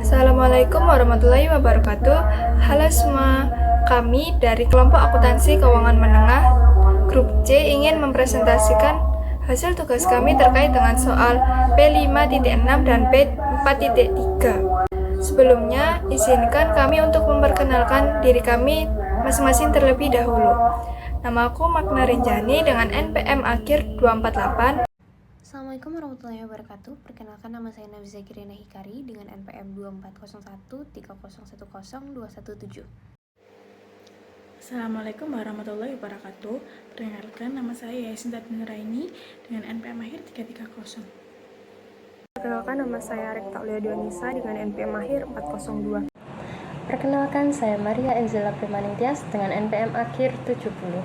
Assalamualaikum warahmatullahi wabarakatuh. Halo semua, kami dari kelompok akuntansi keuangan menengah Grup C ingin mempresentasikan hasil tugas kami terkait dengan soal P5.6 dan P4.3. Sebelumnya, izinkan kami untuk memperkenalkan diri kami masing-masing terlebih dahulu. Namaku Magna Renjani dengan NPM akhir 248. Assalamualaikum warahmatullahi wabarakatuh. Perkenalkan, nama saya Nafisa Kirina Hikari dengan NPM 240130100217. Assalamualaikum warahmatullahi wabarakatuh. Perkenalkan, nama saya Yasin Tadmin Raini dengan NPM akhir 330. Perkenalkan, nama saya Rekta Ulia Dionisa dengan NPM akhir 402. Perkenalkan, saya Maria Enzela Primaningtyas dengan NPM akhir 70.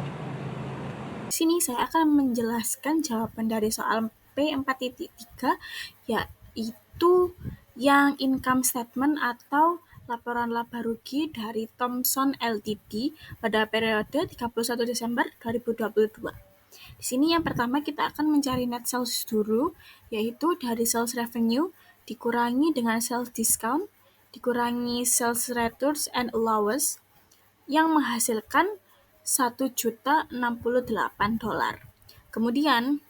Di sini saya akan menjelaskan jawaban dari soal P4.3, yaitu yang income statement atau laporan laba rugi dari Thomson Ltd pada periode 31 Desember 2022. Di sini yang pertama kita akan mencari net sales dulu, yaitu dari sales revenue dikurangi dengan sales discount dikurangi sales returns and allowance yang menghasilkan $1.068. Kemudian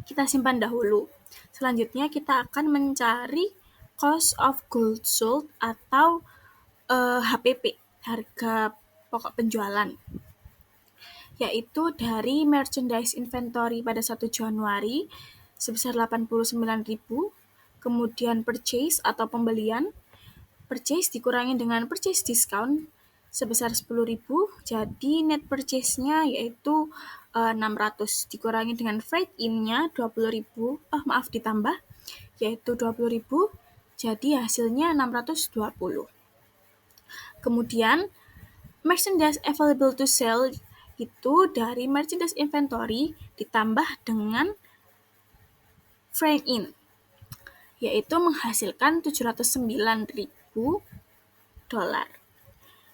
kita simpan dahulu. Selanjutnya kita akan mencari cost of goods sold atau HPP, harga pokok penjualan, yaitu dari merchandise inventory pada 1 Januari sebesar 89.000, kemudian purchase atau pembelian, purchase dikurangi dengan purchase discount sebesar 10.000, jadi net purchase-nya yaitu 600 dikurangi dengan freight in-nya 20.000, ditambah yaitu 20.000, jadi hasilnya 620. Kemudian merchandise available to sell itu dari merchandise inventory ditambah dengan freight in, yaitu menghasilkan $709.000.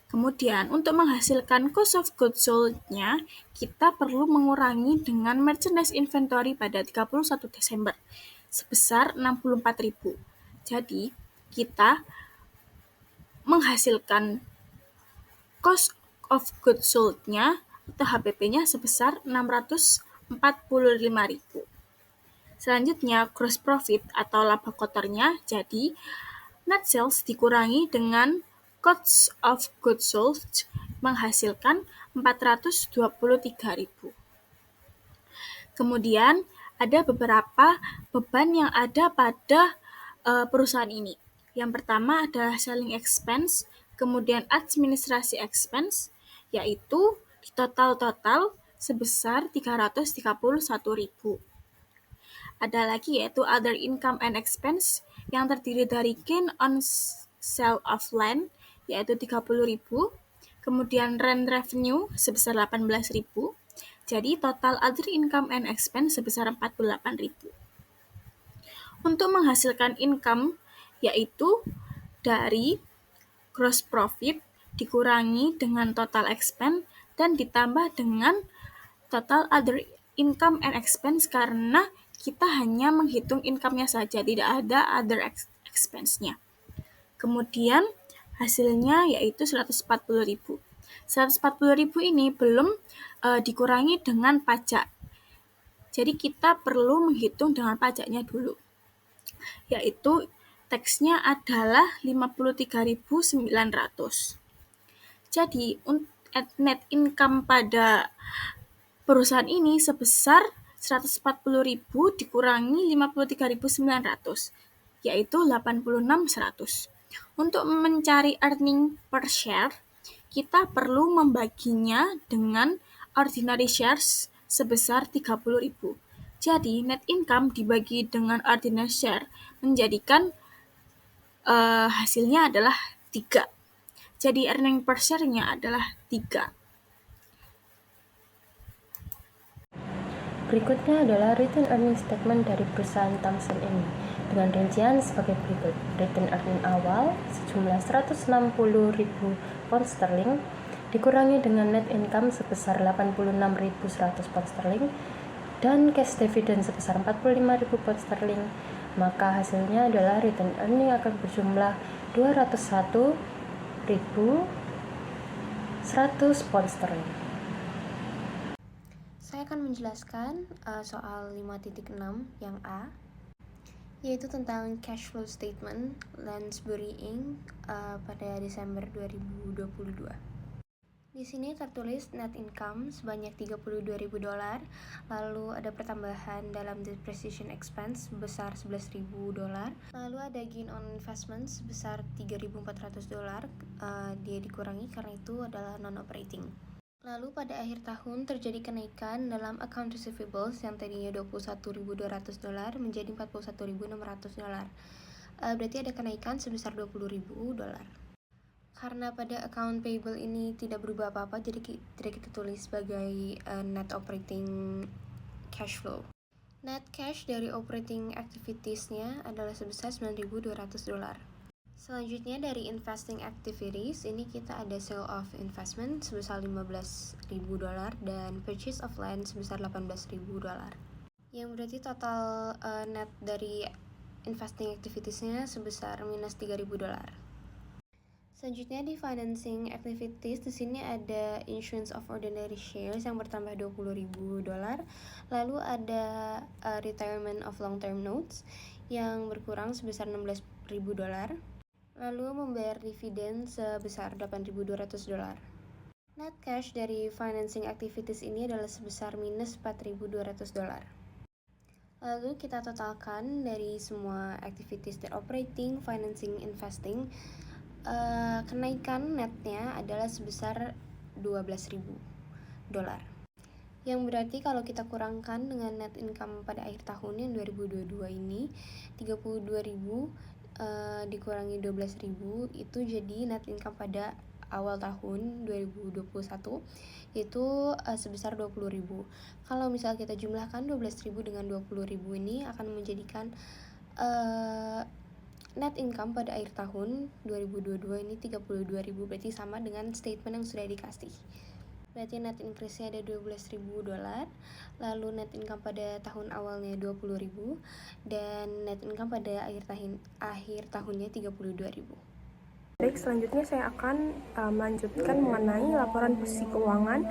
Kemudian untuk menghasilkan cost of goods sold-nya, kita perlu mengurangi dengan merchandise inventory pada 31 Desember sebesar 64.000. Jadi, kita menghasilkan cost of goods sold-nya atau HPP-nya sebesar 645.000. Selanjutnya, gross profit atau laba kotornya, jadi net sales dikurangi dengan cost of goods sold menghasilkan 423.000. Kemudian ada beberapa beban yang ada pada perusahaan ini. Yang pertama adalah selling expense, kemudian administrasi expense, yaitu di total sebesar 331.000. Ada lagi yaitu other income and expense yang terdiri dari gain on sale of land yaitu 30.000, kemudian rent revenue sebesar 18.000. Jadi total other income and expense sebesar 48.000. Untuk menghasilkan income yaitu dari gross profit dikurangi dengan total expense dan ditambah dengan total other income and expense karena kita hanya menghitung income-nya saja, tidak ada other expense-nya. Kemudian hasilnya yaitu 140.000. 140.000 ini belum dikurangi dengan pajak. Jadi kita perlu menghitung dengan pajaknya dulu. Yaitu teksnya adalah 53.900. Jadi net income pada perusahaan ini sebesar 140.000 dikurangi 53.900, yaitu 86.100. Untuk mencari earning per share, kita perlu membaginya dengan ordinary shares sebesar 30.000. Jadi net income dibagi dengan ordinary share menjadikan hasilnya adalah 3. Jadi earning per share-nya adalah 3. Berikutnya adalah written earning statement dari perusahaan Thomson ini dengan rincian sebagai berikut. Written earning awal sejumlah 160.000 pound sterling dikurangi dengan net income sebesar 86.100 pound sterling dan cash dividend sebesar 45.000 pound sterling, maka hasilnya adalah written earning akan berjumlah 201.100 pound sterling. Saya akan menjelaskan soal 5.6 yang A, yaitu tentang cash flow statement Lansbury Inc. Pada Desember 2022. Di sini tertulis net income sebanyak $32.000, lalu ada pertambahan dalam depreciation expense sebesar $11.000, lalu ada gain on investment sebesar $3.400, dia dikurangi karena itu adalah non-operating. Lalu pada akhir tahun terjadi kenaikan dalam account receivables yang tadinya $21.200 menjadi $41.600. Berarti ada kenaikan sebesar $20.000. Karena pada account payable ini tidak berubah apa-apa, jadi kita tulis sebagai net operating cash flow. Net cash dari operating activities-nya adalah sebesar $9.200. Selanjutnya dari investing activities, ini kita ada sale of investment sebesar $15.000 dan purchase of land sebesar $18.000. Yang berarti total net dari investing activities-nya sebesar minus $3.000. Selanjutnya di financing activities, di sini ada issuance of ordinary shares yang bertambah $20.000, lalu ada retirement of long term notes yang berkurang sebesar $16.000, lalu membayar dividen sebesar $8.200. Net cash dari financing activities ini adalah sebesar minus $4.200. Lalu kita totalkan dari semua activities dari operating, financing, investing. Kenaikan netnya adalah sebesar $12.000, yang berarti kalau kita kurangkan dengan net income pada akhir tahun yang 2022 ini 32.000 dikurangi 12.000 itu jadi net income pada awal tahun 2021 itu sebesar 20.000. Kalau misal kita jumlahkan 12.000 dengan 20.000 ini akan menjadikan net income pada akhir tahun 2022 ini 32.000, berarti sama dengan statement yang sudah dikasih. Berarti net increase-nya ada $12.000, lalu net income pada tahun awalnya 20.000 dan net income pada akhir tahunnya 32.000. Baik, selanjutnya saya akan melanjutkan mengenai laporan posisi keuangan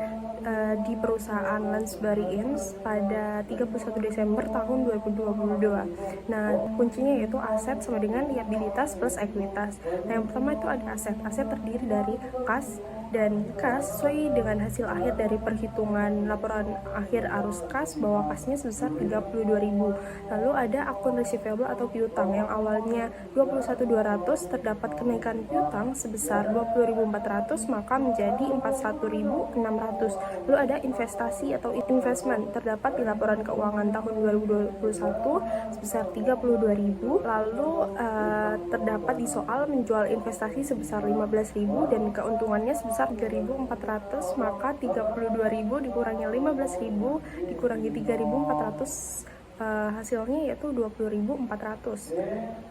di perusahaan Lansbury Inc. pada 31 Desember tahun 2022. Nah, kuncinya yaitu aset sama dengan liabilitas plus ekuitas. Nah, yang pertama itu ada aset. Aset terdiri dari kas, dan kas sesuai dengan hasil akhir dari perhitungan laporan akhir arus kas bahwa kasnya sebesar 32.000. Lalu ada akun receivable atau piutang yang awalnya 21.200 terdapat kenaikan piutang sebesar 20.400 maka menjadi 41.600. Lalu ada investasi atau investment terdapat di laporan keuangan tahun 2021 sebesar 32.000. Lalu terdapat di soal menjual investasi sebesar 15.000 dan keuntungannya sebesar 3.400, maka 32.000 dikurangi 15.000 dikurangi 3.400 hasilnya yaitu 20.400.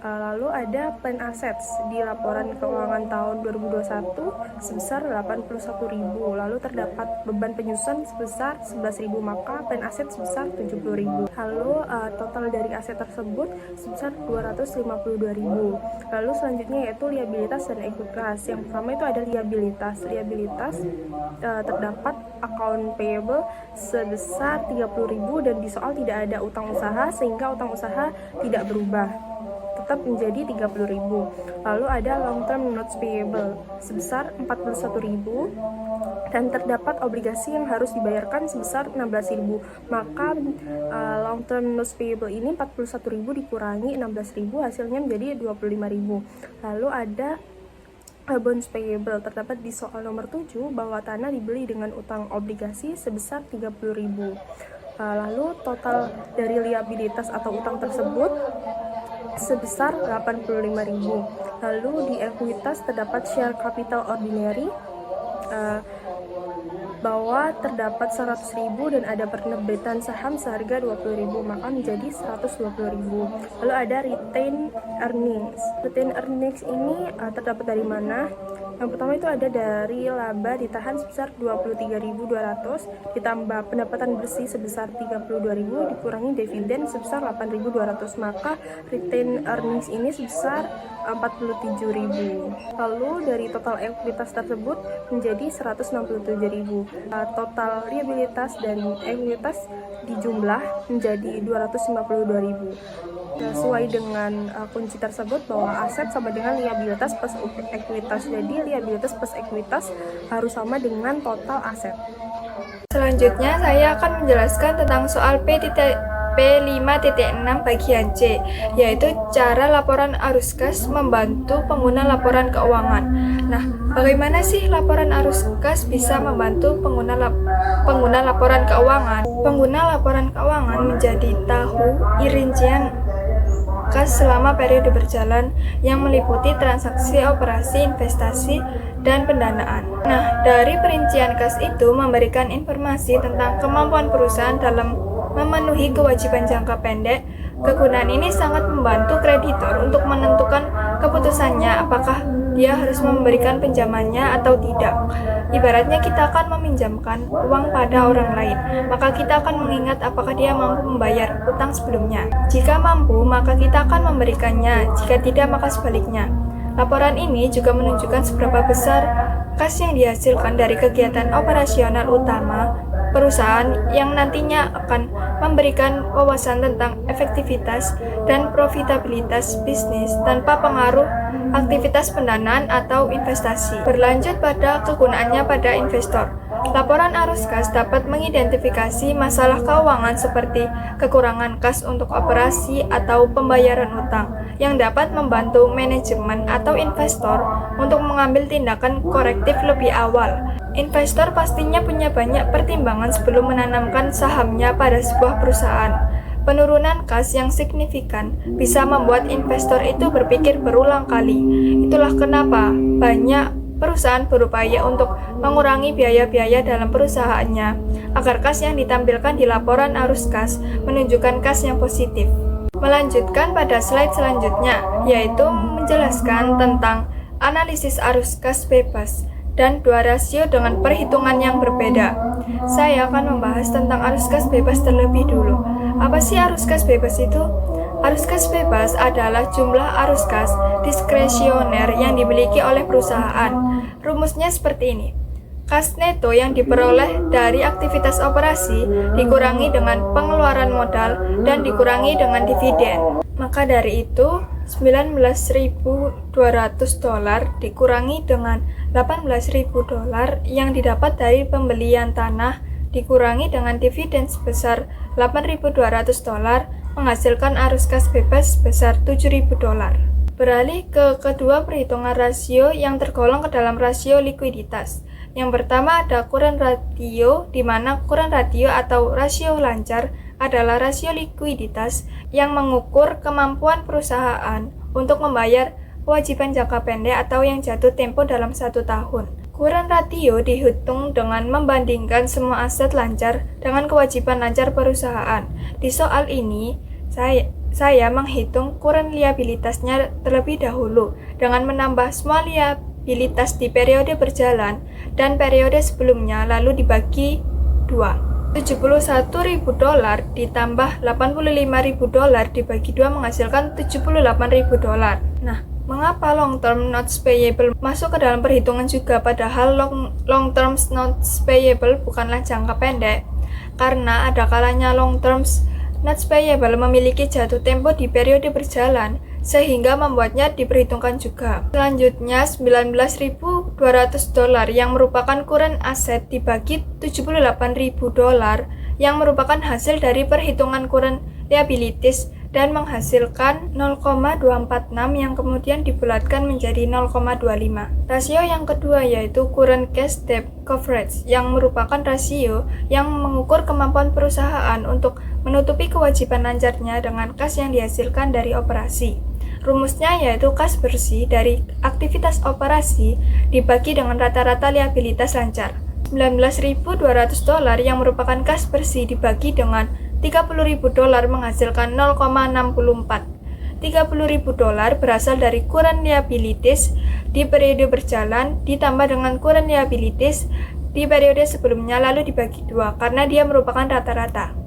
Lalu ada plan assets di laporan keuangan tahun 2021 sebesar 81.000. Lalu terdapat beban penyusun sebesar 11.000, maka plan aset sebesar 70.000. Lalu total dari aset tersebut sebesar 252.000. Lalu selanjutnya yaitu liabilitas dan ekuitas. Yang pertama itu ada liabilitas. Liabilitas terdapat account payable sebesar 30.000 dan di soal tidak ada utang usaha sehingga utang usaha tidak berubah, tetap menjadi 30.000. Lalu ada long term notes payable sebesar 41.000 dan terdapat obligasi yang harus dibayarkan sebesar 16.000. Maka long term notes payable ini 41.000 dikurangi 16.000 hasilnya menjadi 25.000. Lalu ada bonds payable terdapat di soal nomor 7 bahwa tanah dibeli dengan utang obligasi sebesar 30.000. Lalu total dari liabilitas atau utang tersebut sebesar 85.000. Lalu di ekuitas terdapat share capital ordinary bahwa terdapat 100.000 dan ada penerbitan saham seharga 20.000, maka menjadi 120.000. Lalu ada retained earnings. Retained earnings ini terdapat dari mana? Yang pertama itu ada dari laba ditahan sebesar 23.200 ditambah pendapatan bersih sebesar 32.000 dikurangi dividen sebesar 8.200, maka retained earnings ini sebesar 47.000. Lalu dari total ekuitas tersebut menjadi 167.000. Total liabilitas dan ekuitas dijumlah menjadi 252.000. Sesuai dengan kunci tersebut bahwa aset sama dengan liabilitas plus ekuitas. Jadi liabilitas plus ekuitas harus sama dengan total aset. Selanjutnya saya akan menjelaskan tentang soal P5.6 bagian C, yaitu cara laporan arus kas membantu pengguna laporan keuangan. Nah, bagaimana sih laporan arus kas bisa membantu pengguna laporan keuangan? Pengguna laporan keuangan menjadi tahu rincian kas selama periode berjalan yang meliputi transaksi, operasi, investasi, dan pendanaan. Nah, dari perincian kas itu memberikan informasi tentang kemampuan perusahaan dalam memenuhi kewajiban jangka pendek. Kegunaan ini sangat membantu kreditor untuk menentukan keputusannya apakah dia harus memberikan pinjamannya atau tidak. Ibaratnya kita akan meminjamkan uang pada orang lain, maka kita akan mengingat apakah dia mampu membayar utang sebelumnya. Jika mampu, maka kita akan memberikannya, jika tidak, maka sebaliknya. Laporan ini juga menunjukkan seberapa besar kas yang dihasilkan dari kegiatan operasional utama perusahaan yang nantinya akan memberikan wawasan tentang efektivitas dan profitabilitas bisnis tanpa pengaruh aktivitas pendanaan atau investasi. Berlanjut pada kegunaannya pada investor. Laporan arus kas dapat mengidentifikasi masalah keuangan seperti kekurangan kas untuk operasi atau pembayaran utang yang dapat membantu manajemen atau investor untuk mengambil tindakan korektif lebih awal. Investor pastinya punya banyak pertimbangan sebelum menanamkan sahamnya pada sebuah perusahaan. Penurunan kas yang signifikan bisa membuat investor itu berpikir berulang kali. Itulah kenapa banyak perusahaan berupaya untuk mengurangi biaya-biaya dalam perusahaannya agar kas yang ditampilkan di laporan arus kas menunjukkan kas yang positif. Melanjutkan pada slide selanjutnya, yaitu menjelaskan tentang analisis arus kas bebas dan dua rasio dengan perhitungan yang berbeda. Saya akan membahas tentang arus kas bebas terlebih dulu. Apa sih arus kas bebas itu? Arus kas bebas adalah jumlah arus kas diskresioner yang dimiliki oleh perusahaan. Rumusnya seperti ini. Kas neto yang diperoleh dari aktivitas operasi dikurangi dengan pengeluaran modal dan dikurangi dengan dividen. Maka dari itu, $19.200 dikurangi dengan $18.000 yang didapat dari pembelian tanah dikurangi dengan dividen sebesar $8.200 menghasilkan arus kas bebas sebesar $7.000. Beralih ke kedua perhitungan rasio yang tergolong ke dalam rasio likuiditas. Yang pertama ada current ratio, di mana current ratio atau rasio lancar adalah rasio likuiditas yang mengukur kemampuan perusahaan untuk membayar kewajiban jangka pendek atau yang jatuh tempo dalam 1 tahun. Current ratio dihitung dengan membandingkan semua aset lancar dengan kewajiban lancar perusahaan. Di soal ini, saya menghitung current liabilitasnya terlebih dahulu dengan menambah semua liabilitas di periode berjalan dan periode sebelumnya lalu dibagi 2. $71.000 ditambah $85.000 dibagi 2 menghasilkan $78.000. Nah, mengapa long term notes payable masuk ke dalam perhitungan juga padahal long term notes payable bukanlah jangka pendek? Karena ada kalanya long term notes payable memiliki jatuh tempo di periode berjalan sehingga membuatnya diperhitungkan juga. Selanjutnya $19.200 yang merupakan current asset dibagi $78.000 yang merupakan hasil dari perhitungan current liabilities dan menghasilkan 0,246 yang kemudian dibulatkan menjadi 0,25. Rasio yang kedua yaitu current cash debt coverage yang merupakan rasio yang mengukur kemampuan perusahaan untuk menutupi kewajiban lancarnya dengan kas yang dihasilkan dari operasi. Rumusnya yaitu kas bersih dari aktivitas operasi dibagi dengan rata-rata liabilitas lancar. $19.200 yang merupakan kas bersih dibagi dengan $30.000 menghasilkan 0,64. $30.000 berasal dari current liabilities di periode berjalan ditambah dengan current liabilities di periode sebelumnya lalu dibagi 2 karena dia merupakan rata-rata.